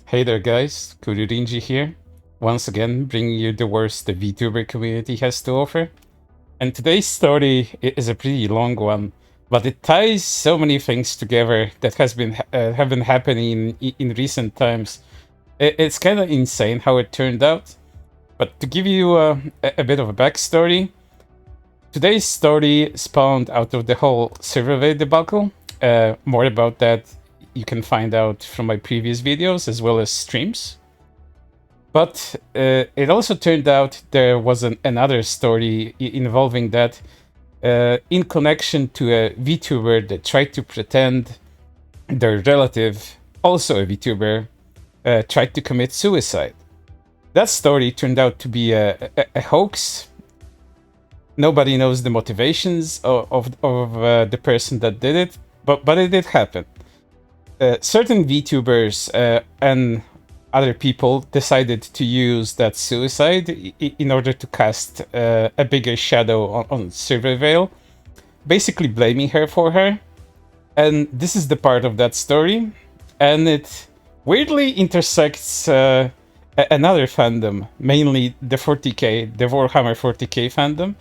Hey there guys, Kuri Rinji here, once again bringing you the worst the VTuber community has to offer. And today's story is a pretty long one, but it ties so many things together that have been happening in recent times. It's kind of insane how it turned out. But to give you a bit of a backstory, today's story spawned out of the whole survey debacle. More about that you can find out from my previous videos as well as streams. But it also turned out there was another story involving that in connection to a VTuber that tried to pretend their relative, also a VTuber, tried to commit suicide. That story turned out to be a hoax. Nobody knows the motivations of the person that did it, but it did happen. Certain VTubers and other people decided to use that suicide in order to cast a bigger shadow on Silvervale, basically blaming her for her. And this is the part of that story, and it weirdly intersects another fandom, mainly the 40K, the Warhammer 40K fandom,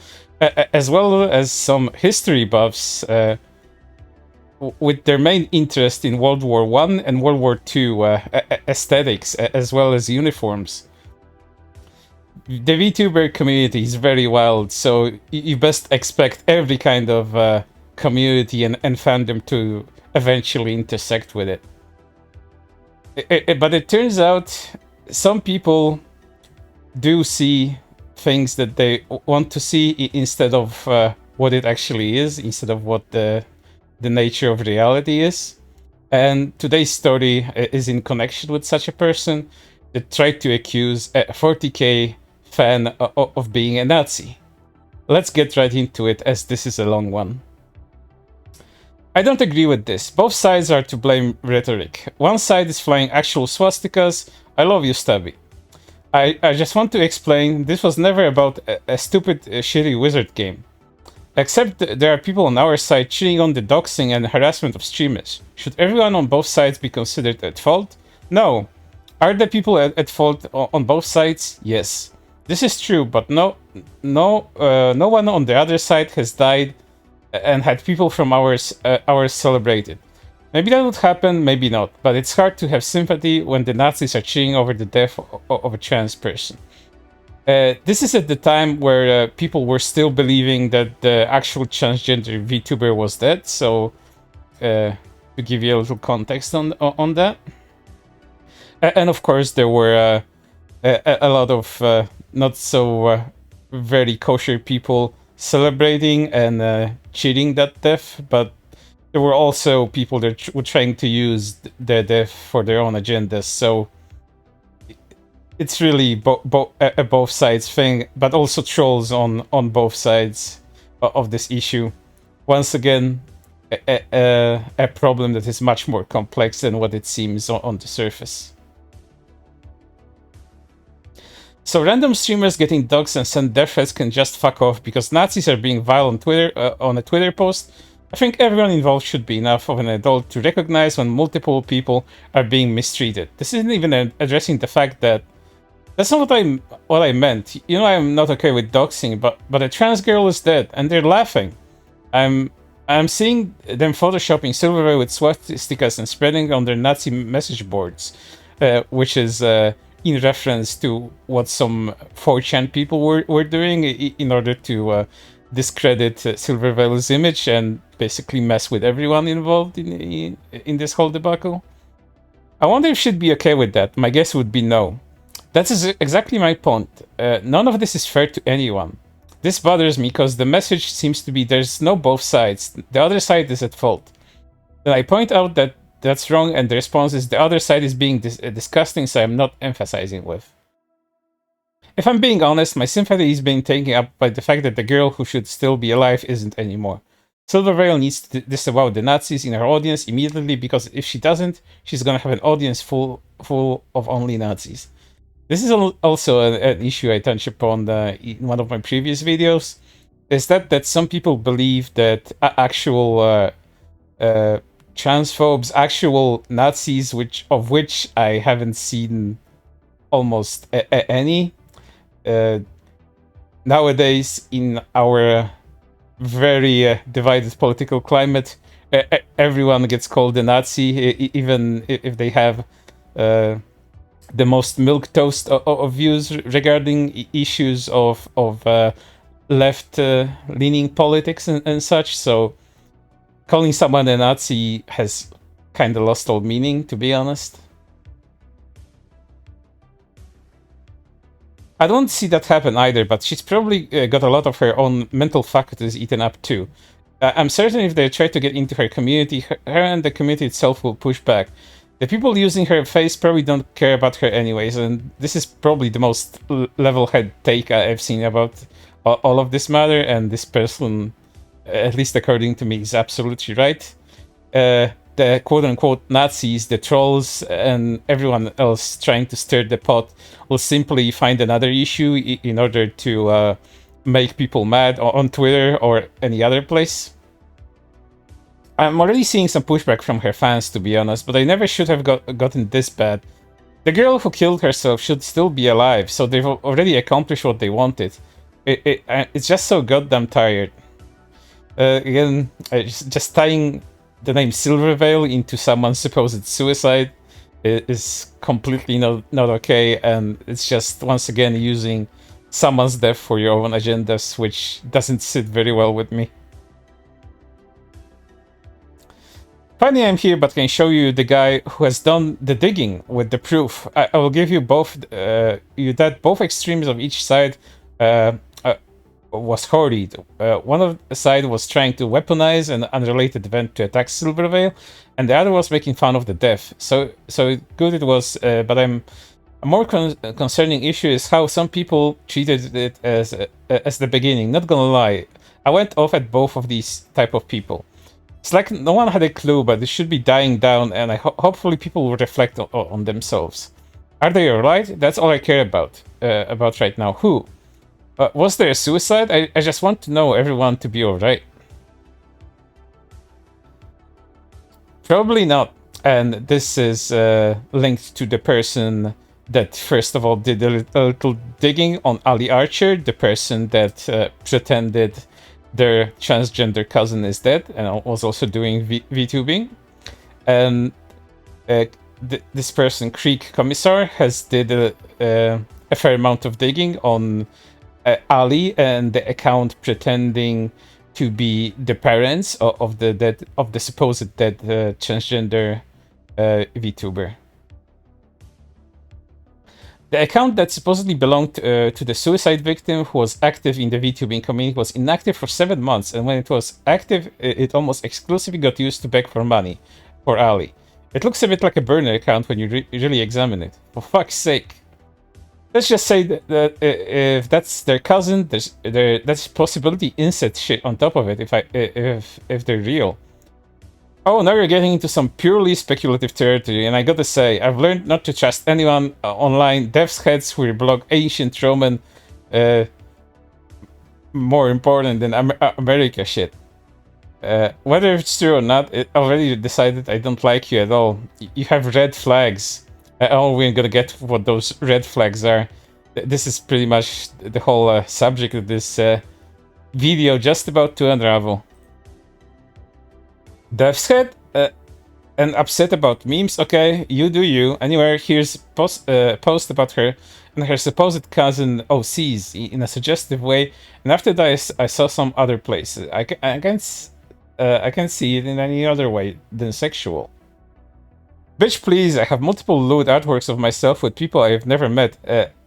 as well as some history buffs with their main interest in World War I and World War II aesthetics, as well as uniforms. The VTuber community is very wild, so you best expect every kind of community and fandom to eventually intersect with it. But it turns out some people do see things that they want to see instead of what it actually is, instead of what the nature of reality is. And today's story is in connection with such a person that tried to accuse a 40K fan of being a Nazi. Let's get right into it, as this is a long one. I don't agree with this. Both sides are to blame rhetoric. One side is flying actual swastikas. I love you, Stabby. I just want to explain, this was never about a stupid, shitty wizard game. Except there are people on our side cheating on the doxing and harassment of streamers. Should everyone on both sides be considered at fault? No. Are there people at fault on both sides? Yes. This is true, but no one on the other side has died and had people from ours celebrated. Maybe that would happen, maybe not, but it's hard to have sympathy when the Nazis are cheating over the death of a trans person. This is at the time where people were still believing that the actual transgender VTuber was dead, so to give you a little context on that. And of course there were a lot of not so very kosher people celebrating and cheating that death, but there were also people that were trying to use their death for their own agendas, so it's really a both sides thing, but also trolls on both sides of this issue. Once again, a problem that is much more complex than what it seems on the surface. So random streamers getting doxxed and send death threats can just fuck off because Nazis are being vile on Twitter on a Twitter post. I think everyone involved should be enough of an adult to recognize when multiple people are being mistreated. This isn't even addressing the fact that that's not what I meant. You know, I'm not okay with doxing, but a trans girl is dead, and they're laughing. I'm seeing them photoshopping Silverware with swastikas and spreading on their Nazi message boards, which is in reference to what some 4chan people were doing in order to discredit Silverwell's image and basically mess with everyone involved in this whole debacle. I wonder if she'd be okay with that. My guess would be no. That's exactly my point. None of this is fair to anyone. This bothers me because the message seems to be there's no both sides. The other side is at fault. Then I point out that that's wrong, and the response is the other side is being disgusting, so I'm not emphasizing with. If I'm being honest, my sympathy is being taken up by the fact that the girl who should still be alive isn't anymore. Silverveil needs to disavow the Nazis in her audience immediately, because if she doesn't, she's gonna have an audience full of only Nazis. This is also an issue I touched upon in one of my previous videos, is that some people believe that actual transphobes, actual Nazis, of which I haven't seen almost any. Nowadays, in our very divided political climate, everyone gets called a Nazi, even if they have the most milquetoast of views regarding issues of left leaning politics and such. So calling someone a Nazi has kind of lost all meaning, to be honest. I don't see that happen either, but she's probably got a lot of her own mental faculties eaten up too. I'm certain if they try to get into her community, her and the community itself will push back. The people using her face probably don't care about her anyways, and this is probably the most level-head take I've seen about all of this matter, and this person, at least according to me, is absolutely right. The quote-unquote Nazis, the trolls, and everyone else trying to stir the pot will simply find another issue in order to make people mad on Twitter or any other place. I'm already seeing some pushback from her fans, to be honest, but I never should have gotten this bad. The girl who killed herself should still be alive, so they've already accomplished what they wanted. It's just so goddamn tired. Again, just tying the name Silverveil into someone's supposed suicide is completely not okay, and it's just once again using someone's death for your own agendas, which doesn't sit very well with me. Finally, I'm here, but can show you the guy who has done the digging with the proof. I will give you both that both extremes of each side was horrid. One of the side was trying to weaponize an unrelated event to attack Silverveil, and the other was making fun of the death. So good it was, but a more concerning issue is how some people treated it as the beginning. Not gonna lie, I went off at both of these type of people. It's like no one had a clue, but it should be dying down, and hopefully people will reflect on themselves. Are they alright? That's all I care about right now. Who? Was there a suicide? I just want to know everyone to be alright. Probably not. And this is linked to the person that first of all did a little digging on Ali Archer, the person that pretended their transgender cousin is dead and was also doing VTubing. And this person, Creek Commissar, has did a fair amount of digging on Ali and the account pretending to be the parents of the supposed dead transgender VTuber. The account that supposedly belonged to the suicide victim who was active in the VTubing community was inactive for 7 months, and when it was active, it almost exclusively got used to beg for money for Ali. It looks a bit like a burner account when you really examine it. For fuck's sake. Let's just say that if that's their cousin, that's possibility insert shit on top of it if they're real. Oh, now you're getting into some purely speculative territory, and I gotta say, I've learned not to trust anyone online, devs heads who blog ancient Roman, more important than America shit. Whether it's true or not, I already decided I don't like you at all. You have red flags. Oh, we're gonna get what those red flags are. This is pretty much the whole subject of this video, just about to unravel. Dev's head and upset about memes. Okay, you do you. Anyway, here's post about her and her supposed cousin OCs in a suggestive way. And after that, I saw some other places. I can't see it in any other way than sexual. Bitch, please, I have multiple lewd artworks of myself with people I've never met,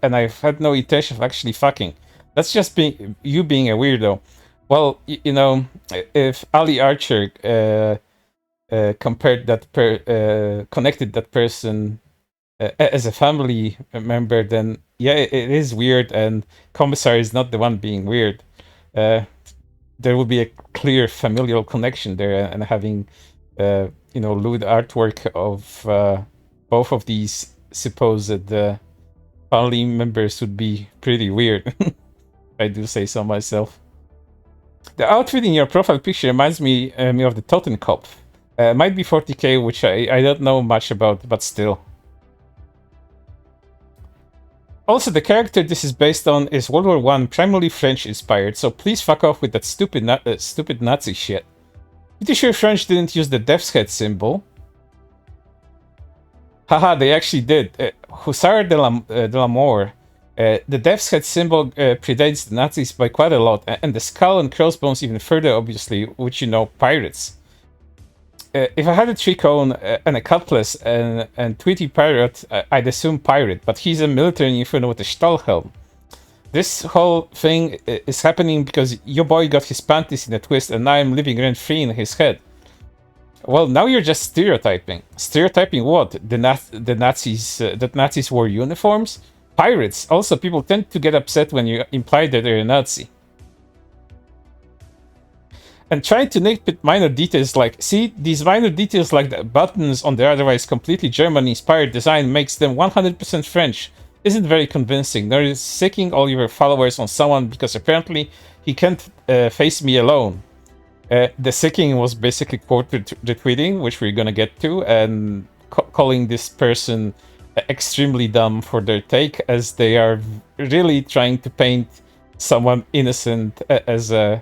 and I've had no intention of actually fucking. That's just you being a weirdo. Well, you know, if Ali Archer connected that person as a family member, then yeah, it is weird, and Commissar is not the one being weird. There will be a clear familial connection there, and having you know, lewd artwork of both of these supposed family members would be pretty weird. I do say so myself. The outfit in your profile picture reminds me of the Totenkopf. Might be 40K, which I don't know much about, but still. Also, the character this is based on is World War I, primarily French-inspired, so please fuck off with that stupid Nazi shit. Pretty sure French didn't use the death's head symbol. Haha, they actually did. Hussard de la Mort. The death's head symbol predates the Nazis by quite a lot, and the skull and crossbones even further, obviously, which you know, pirates. If I had a tricone and a cutlass and Tweety pirate, I'd assume pirate, but he's a military inferno with a Stahlhelm. This whole thing is happening because your boy got his panties in a twist and now I'm living rent-free in his head. Well, now you're just stereotyping. Stereotyping what? The Nazis, that Nazis wore uniforms? Pirates. Also, people tend to get upset when you imply that they're a Nazi. And trying to nitpick minor details like, see, these minor details like the buttons on the otherwise completely German-inspired design makes them 100% French isn't very convincing, nor is sicking all your followers on someone because apparently he can't face me alone. The sicking was basically quoted retweeting, which we're gonna get to, and calling this person extremely dumb for their take, as they are really trying to paint someone innocent as a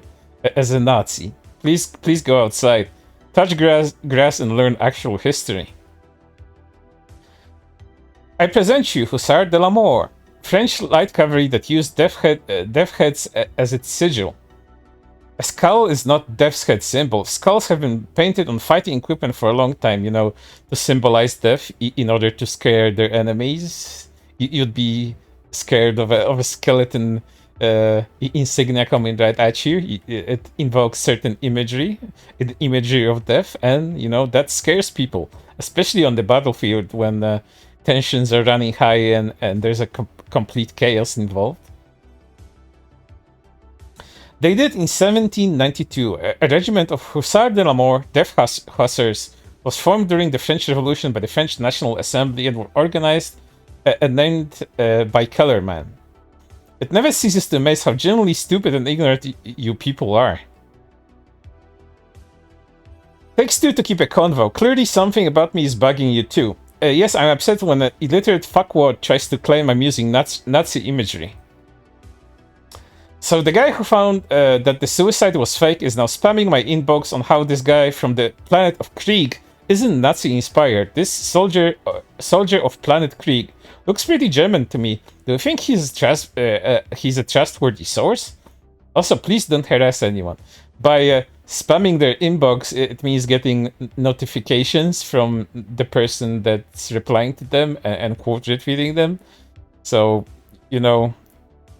Nazi. Please go outside, touch grass and learn actual history. I present you Hussard de la Mort, French light cavalry that used death heads as its sigil. A skull is not death's head symbol. Skulls have been painted on fighting equipment for a long time, you know, to symbolize death in order to scare their enemies. You'd be scared of a skeleton insignia coming right at you. It invokes certain imagery of death, and you know that scares people, especially on the battlefield when tensions are running high and there's a complete chaos involved. They did in 1792. A regiment of Hussards de la Mort, Death Hussars, was formed during the French Revolution by the French National Assembly and were organized and named by Kellerman. It never ceases to amaze how genuinely stupid and ignorant you people are. Takes two to keep a convo. Clearly something about me is bugging you too. Yes, I'm upset when an illiterate fuckwad tries to claim I'm using Nazi imagery. So the guy who found that the suicide was fake is now spamming my inbox on how this guy from the planet of Krieg isn't Nazi-inspired. This soldier of planet Krieg looks pretty German to me. Do you think he's a trustworthy source? Also, please don't harass anyone. By spamming their inbox, it means getting notifications from the person that's replying to them and quote retweeting them. So, you know,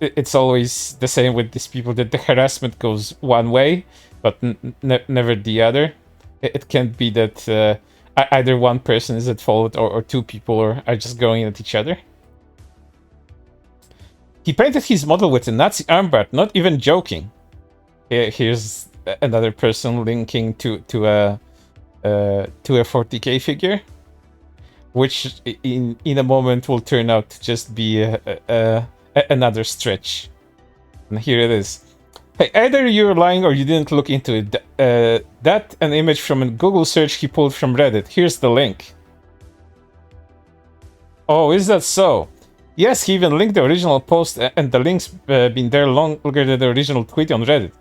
it's always the same with these people, that the harassment goes one way, but never the other. It can't be that either one person is at fault or two people are just going at each other. He painted his model with a Nazi armband, not even joking. Here's another person linking to a 40K figure, which in a moment will turn out to just be another stretch. And here it is. Hey, either you're lying or you didn't look into it. That an image from a Google search he pulled from Reddit. Here's the link. Oh, is that so? Yes, he even linked the original post, and the link's been there longer than the original tweet on Reddit.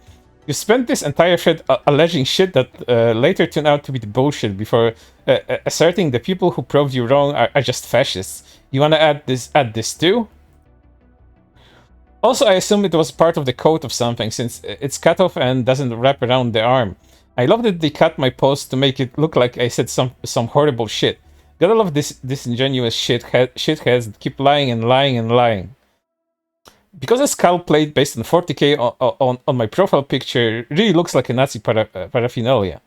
You spent this entire thread alleging shit that later turned out to be the bullshit before asserting the people who proved you wrong are just fascists. You wanna add this too? Also, I assume it was part of the code of something, since it's cut off and doesn't wrap around the arm. I love that they cut my post to make it look like I said some horrible shit. Gotta love this disingenuous shitheads that keep lying and lying and lying. Because a skull plate based on 40K on my profile picture really looks like a Nazi paraphernalia.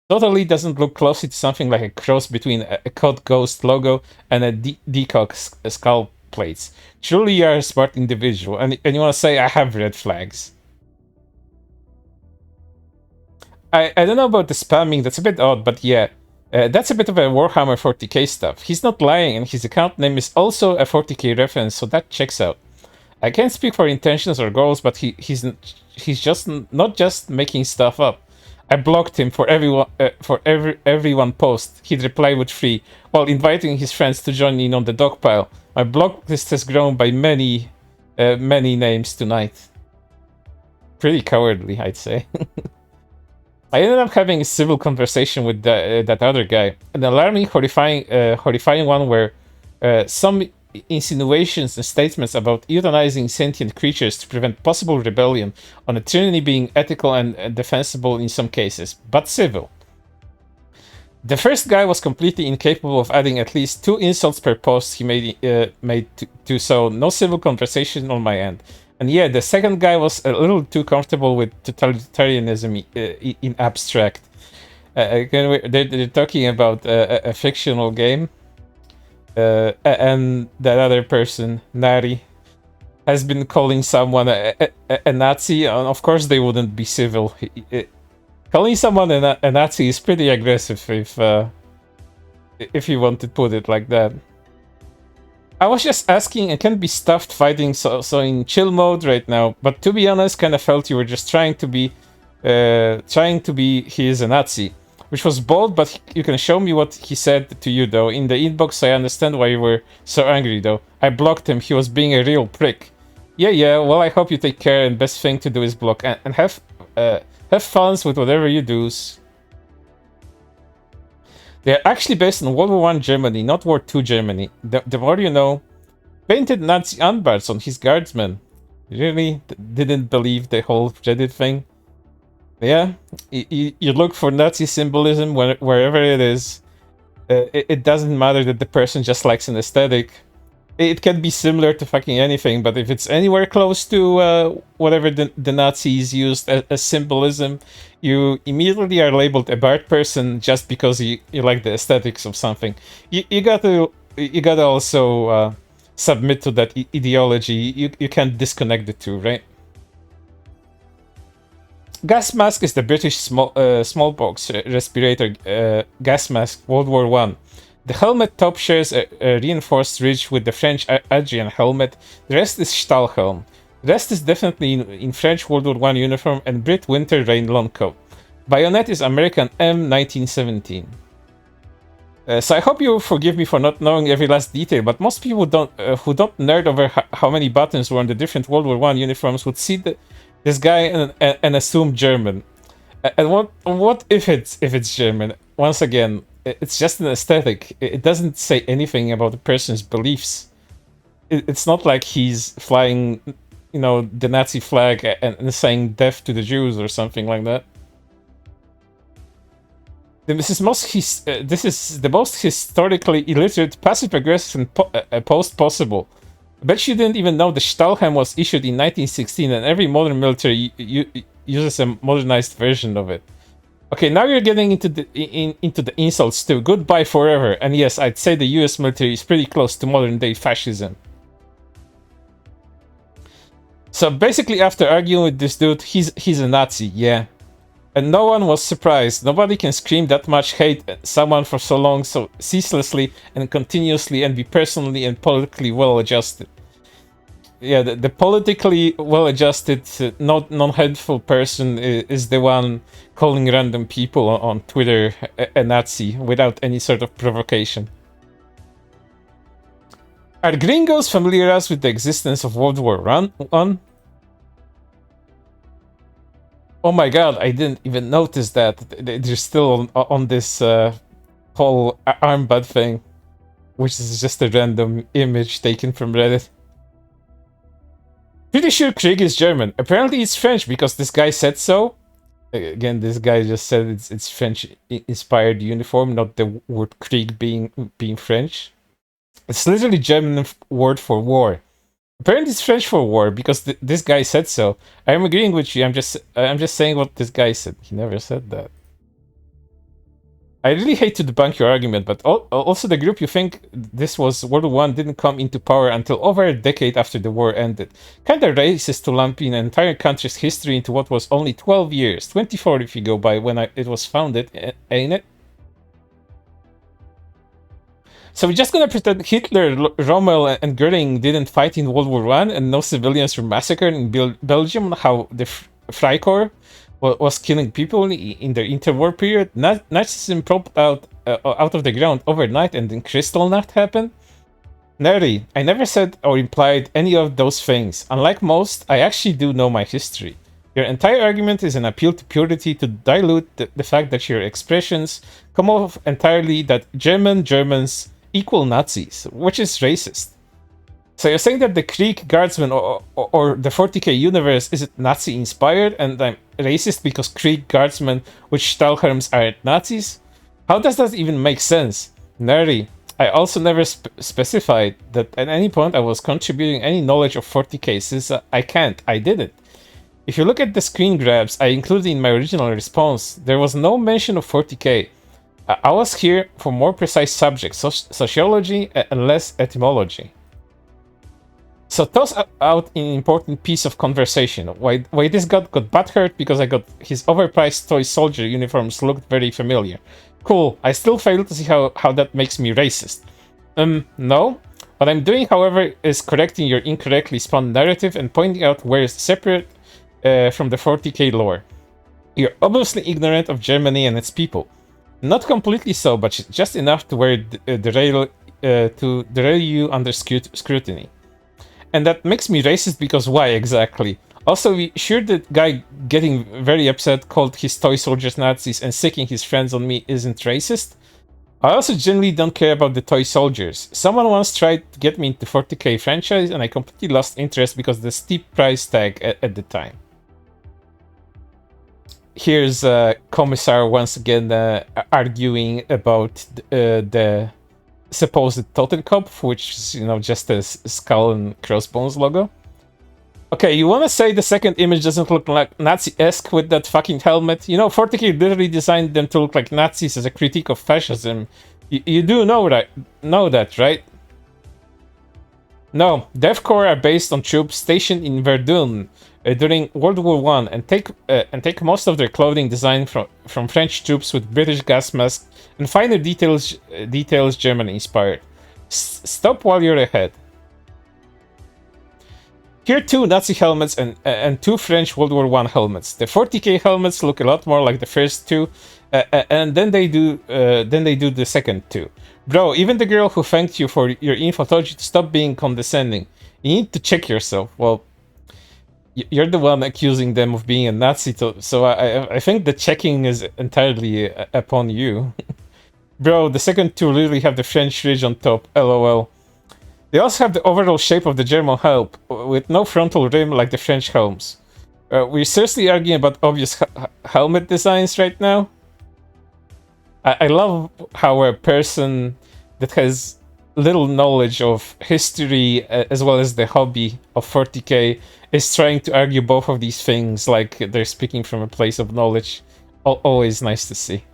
Totally doesn't look closely to something like a cross between a Code Ghost logo and a decock skull plates. Truly you are a smart individual, and you want to say I have red flags. I don't know about the spamming, that's a bit odd, but yeah. That's a bit of a Warhammer 40K stuff. He's not lying, and his account name is also a 40K reference, so that checks out. I can't speak for intentions or goals, but he's just not just making stuff up. I blocked him for everyone post. He'd reply with free, while inviting his friends to join in on the dogpile. My block list has grown by many names tonight. Pretty cowardly, I'd say. I ended up having a civil conversation with that other guy, an alarming, horrifying one where some insinuations and statements about euthanizing sentient creatures to prevent possible rebellion on a tyranny being ethical and defensible in some cases, but civil. The first guy was completely incapable of adding at least 2 insults per post he made to so no civil conversation on my end. And yeah, the second guy was a little too comfortable with totalitarianism in abstract. Again, they're talking about a fictional game. And that other person, Nari, has been calling someone a Nazi. And of course, they wouldn't be civil. Calling someone a Nazi is pretty aggressive, if you want to put it like that. I was just asking, I can't be stuffed fighting so in chill mode right now, but to be honest, kind of felt you were just trying to be he is a Nazi, which was bold, but you can show me what he said to you though. In the inbox, I understand why you were so angry though. I blocked him, he was being a real prick. Yeah, well I hope you take care, and best thing to do is block, and have fun with whatever you do. They're actually based in World War I Germany, not War II Germany. The more you know. Painted Nazi unbards on his guardsmen. Really? Didn't believe the whole Reddit thing? Yeah? You look for Nazi symbolism wherever it is. It doesn't matter that the person just likes an aesthetic. It can be similar to fucking anything, but if it's anywhere close to whatever the Nazis used as symbolism, you immediately are labeled a bad person just because you like the aesthetics of something. You gotta also submit to that ideology. You can't disconnect the two, right? Gas mask is the British smallpox respirator gas mask, World War I. The helmet top shares a reinforced ridge with the French Adrian helmet. The rest is Stahlhelm. The rest is definitely in French World War I uniform and Brit winter rain long coat. Bayonet is American M1917. So I hope you forgive me for not knowing every last detail, but most people who don't nerd over how many buttons were on the different World War I uniforms would see this guy and assume German. And what if it's German? Once again, it's just an aesthetic. It doesn't say anything about the person's beliefs. It's not like he's flying, the Nazi flag and saying death to the Jews or something like that. This is the most historically illiterate, passive-aggressive post possible. I bet you didn't even know the Stahlhelm was issued in 1916, and every modern military uses a modernized version of it. Okay, now you're getting into the insults too. Goodbye forever. And yes, I'd say the US military is pretty close to modern-day fascism. So basically, after arguing with this dude, he's a Nazi, yeah. And no one was surprised. Nobody can scream that much hate at someone for so long, so ceaselessly and continuously, and be personally and politically well-adjusted. Yeah, the politically well-adjusted, non-hateful person is the one calling random people on Twitter a Nazi without any sort of provocation. Are gringos familiarized with the existence of World War I? Oh my god, I didn't even notice that. They're still on this whole armband thing, which is just a random image taken from Reddit. Pretty sure Krieg is German. Apparently it's French because this guy said so. Again, this guy just said it's French-inspired uniform, not the word Krieg being French. It's literally German word for war. Apparently it's French for war because this guy said so. I'm agreeing with you. I'm just saying what this guy said. He never said that. I really hate to debunk your argument, but also the group you think this was World War I didn't come into power until over a decade after the war ended. Kinda racist to lump in an entire country's history into what was only 12 years, 24 if you go by when it was founded, ain't it? So we're just gonna pretend Hitler, Rommel, and Goering didn't fight in World War I and no civilians were massacred in Belgium, how the Freikorps was killing people in the interwar period. Nazism popped out of the ground overnight, and then Kristallnacht happened. Nerdy, I never said or implied any of those things. Unlike most, I actually do know my history. Your entire argument is an appeal to purity to dilute the fact that your expressions come off entirely that Germans equal Nazis, which is racist. So you're saying that the Krieg Guardsmen or the 40k universe isn't Nazi-inspired, and I'm racist because Krieg Guardsmen with Stahlhelms aren't Nazis? How does that even make sense? Nerdy, I also never specified that at any point I was contributing any knowledge of 40k, since I can't, I didn't. If you look at the screen grabs I included in my original response, there was no mention of 40k. I was here for more precise subjects, sociology and less etymology. So toss out an important piece of conversation. Why this got butthurt because I got his overpriced toy soldier uniforms looked very familiar. Cool, I still fail to see how that makes me racist. No. What I'm doing, however, is correcting your incorrectly spun narrative and pointing out where it's separate from the 40k lore. You're obviously ignorant of Germany and its people. Not completely so, but just enough to derail you under scrutiny. And that makes me racist because why exactly? Also, we sure the guy getting very upset called his toy soldiers Nazis and sicking his friends on me isn't racist? I also generally don't care about the toy soldiers. Someone once tried to get me into 40k franchise and I completely lost interest because of the steep price tag at the time. Here's Commissar once again arguing about the supposed Totenkopf, which is, just a skull and crossbones logo. Okay, you want to say the second image doesn't look like Nazi-esque with that fucking helmet? 40k literally designed them to look like Nazis as a critique of fascism. You do know that, right? No, Death Corps are based on troops stationed in Verdun during World War I and take most of their clothing designed from French troops with British gas masks and finer details German inspired. Stop while you're ahead. Here are 2 Nazi helmets and 2 French World War I helmets. The 40k helmets look a lot more like the first 2, and then they do the second 2. Bro, even the girl who thanked you for your info told you to stop being condescending. You need to check yourself. Well, you're the one accusing them of being a Nazi, so I think the checking is entirely upon you. Bro, the second 2 literally have the French ridge on top, lol. They also have the overall shape of the German helm, with no frontal rim like the French helms. We're seriously arguing about obvious helmet designs right now? I love how a person that has little knowledge of history as well as the hobby of 40k is trying to argue both of these things like they're speaking from a place of knowledge. Always nice to see.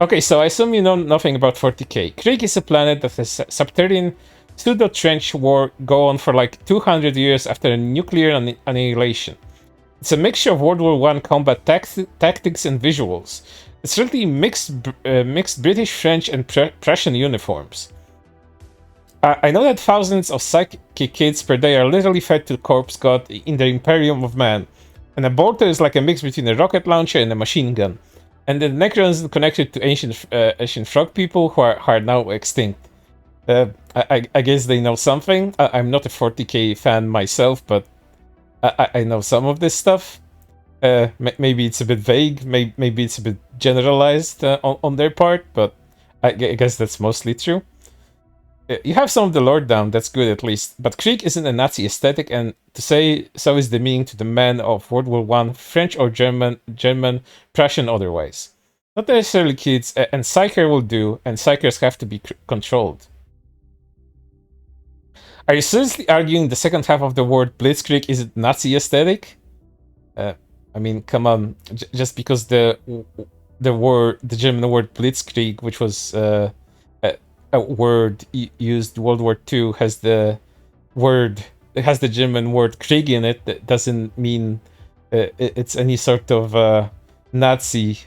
Okay, so I assume you know nothing about 40k. Krieg is a planet that has subterranean pseudo-trench war go on for like 200 years after a nuclear annihilation. It's a mixture of World War I combat tactics and visuals. It's really mixed British, French, and Prussian uniforms. I know that thousands of psychic kids per day are literally fed to corpse god in the Imperium of Man, and a bolter is like a mix between a rocket launcher and a machine gun. And the Necrons connected to ancient frog people who are now extinct. I guess they know something. I'm not a 40k fan myself, but I know some of this stuff. Maybe it's a bit vague, maybe it's a bit generalized on their part, but I guess that's mostly true. You have some of the lore down, that's good at least, but Krieg isn't a Nazi aesthetic, and to say so is demeaning to the men of World War I, French or German, Prussian otherwise. Not necessarily kids, and Psyker will do, and Psykers have to be controlled. Are you seriously arguing the second half of the word Blitzkrieg is Nazi aesthetic? I mean, come on. Just because the German word Blitzkrieg, which was a word used World War II, has the German word Krieg in it, that doesn't mean it's any sort of Nazi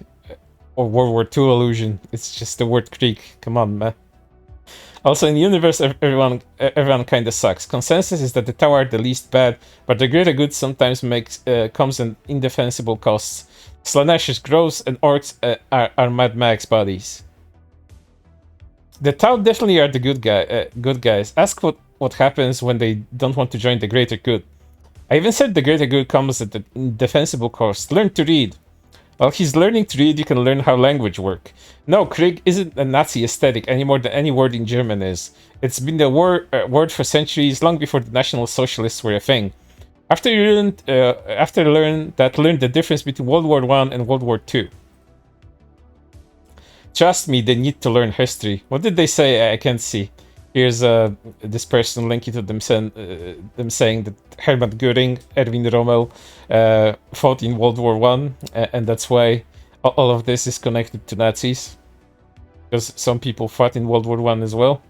or World War II allusion. It's just the word Krieg. Come on, man. Also, in the universe, everyone kind of sucks. Consensus is that the Tau are the least bad, but the greater good sometimes comes at indefensible costs. Slanesh is gross, and orcs are Mad Max bodies. The Tau definitely are the good guys. Ask what happens when they don't want to join the greater good. I even said the greater good comes at the defensible cost. Learn to read. While he's learning to read, you can learn how language work. No, Krieg isn't a Nazi aesthetic any more than any word in German is. It's been the word for centuries, long before the National Socialists were a thing. After learn the difference between World War I and World War II. Trust me, they need to learn history. What did they say? I can't see. Here's this person linking to them saying that Hermann Göring, Erwin Rommel fought in World War I, and that's why all of this is connected to Nazis. Because some people fought in World War I as well.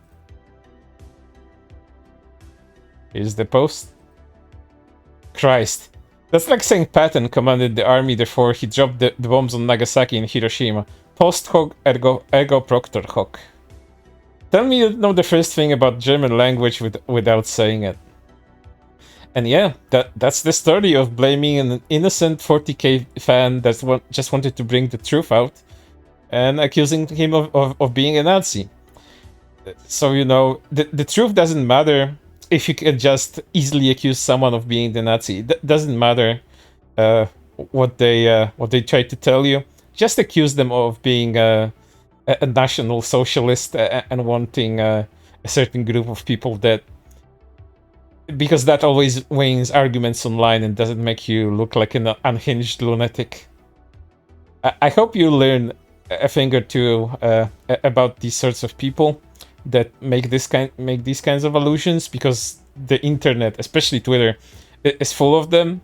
Here's the post. Christ. That's like saying Patton commanded the army, therefore he dropped the bombs on Nagasaki and Hiroshima. Post hoc ergo proctor hoc. Tell me you know the first thing about German language without saying it. And yeah, that's the story of blaming an innocent 40k fan that just wanted to bring the truth out and accusing him of being a Nazi. So, you know, the truth doesn't matter if you can just easily accuse someone of being the Nazi. It doesn't matter what they try to tell you. Just accuse them of being a national socialist and wanting a certain group of people that... Because that always wins arguments online and doesn't make you look like an unhinged lunatic. I hope you learn a thing or two about these sorts of people that make these kinds of allusions, because the internet, especially Twitter, is full of them.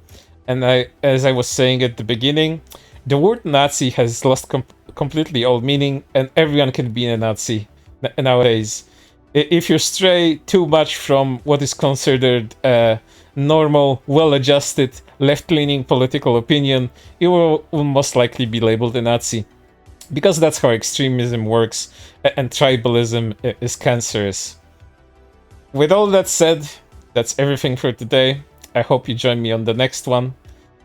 And as I was saying at the beginning, the word Nazi has lost completely all meaning, and everyone can be a Nazi nowadays. If you stray too much from what is considered a normal, well-adjusted, left-leaning political opinion, you will most likely be labeled a Nazi. Because that's how extremism works, and tribalism is cancerous. With all that said, that's everything for today. I hope you join me on the next one,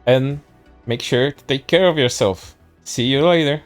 and make sure to take care of yourself. See you later.